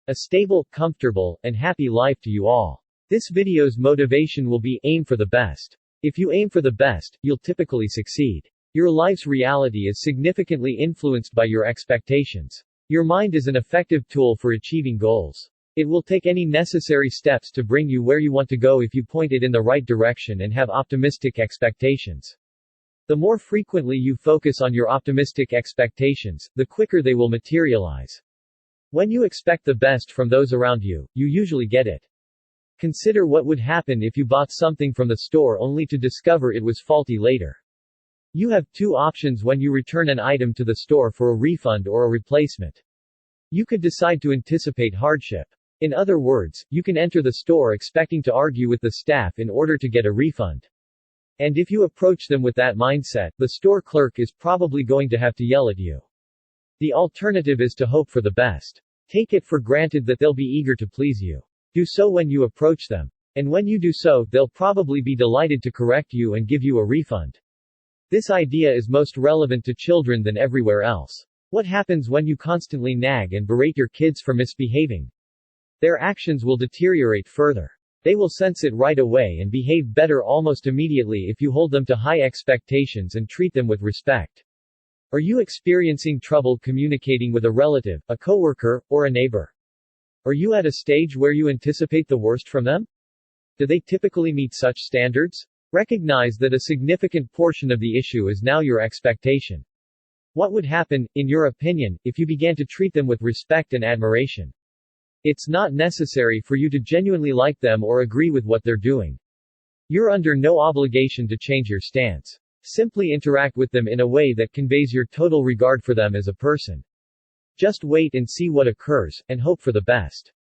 A stable, comfortable, and happy life to you all. This video's motivation will be, aim for the best. If you aim for the best, you'll typically succeed. Your life's reality is significantly influenced by your expectations. Your mind is an effective tool for achieving goals. It will take any necessary steps to bring you where you want to go if you point it in the right direction and have optimistic expectations. The more frequently you focus on your optimistic expectations, the quicker they will materialize. When you expect the best from those around you, you usually get it. Consider what would happen if you bought something from the store only to discover it was faulty later. You have two options when you return an item to the store for a refund or a replacement. You could decide to anticipate hardship. In other words, you can enter the store expecting to argue with the staff in order to get a refund. And if you approach them with that mindset, the store clerk is probably going to have to yell at you. The alternative is to hope for the best. Take it for granted that they'll be eager to please you. Do so when you approach them. And when you do so, they'll probably be delighted to correct you and give you a refund. This idea is most relevant to children than everywhere else. What happens when you constantly nag and berate your kids for misbehaving? Their actions will deteriorate further. They will sense it right away and behave better almost immediately if you hold them to high expectations and treat them with respect. Are you experiencing trouble communicating with a relative, a coworker, or a neighbor? Are you at a stage where you anticipate the worst from them? Do they typically meet such standards? Recognize that a significant portion of the issue is now your expectation. What would happen, in your opinion, if you began to treat them with respect and admiration? It's not necessary for you to genuinely like them or agree with what they're doing. You're under no obligation to change your stance. Simply interact with them in a way that conveys your total regard for them as a person. Just wait and see what occurs, and hope for the best.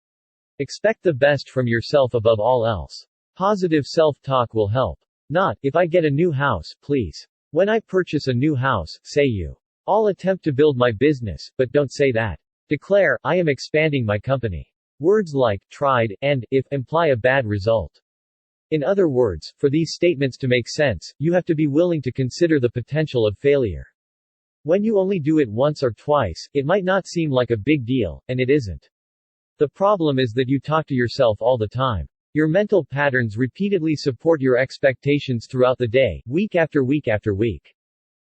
Expect the best from yourself above all else. Positive self-talk will help. Not, if I get a new house, please. When I purchase a new house, say you. I'll attempt to build my business, but don't say that. Declare, I am expanding my company. Words like, tried, and, if, imply a bad result. In other words, for these statements to make sense, you have to be willing to consider the potential of failure. When you only do it once or twice, it might not seem like a big deal, and it isn't. The problem is that you talk to yourself all the time. Your mental patterns repeatedly support your expectations throughout the day, week after week after week.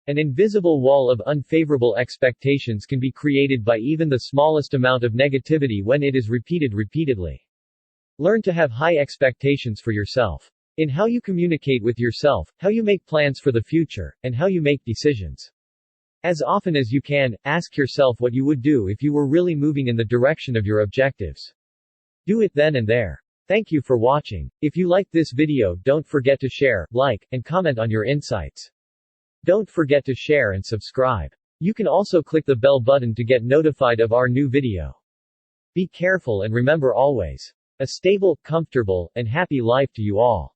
An invisible wall of unfavorable expectations can be created by even the smallest amount of negativity when it is repeated repeatedly. Learn to have high expectations for yourself. In how you communicate with yourself, how you make plans for the future, and how you make decisions. As often as you can, ask yourself what you would do if you were really moving in the direction of your objectives. Do it then and there. Thank you for watching. If you liked this video, don't forget to share, like, and comment on your insights. Don't forget to share and subscribe. You can also click the bell button to get notified of our new video. Be careful and remember always, a stable, comfortable, and happy life to you all.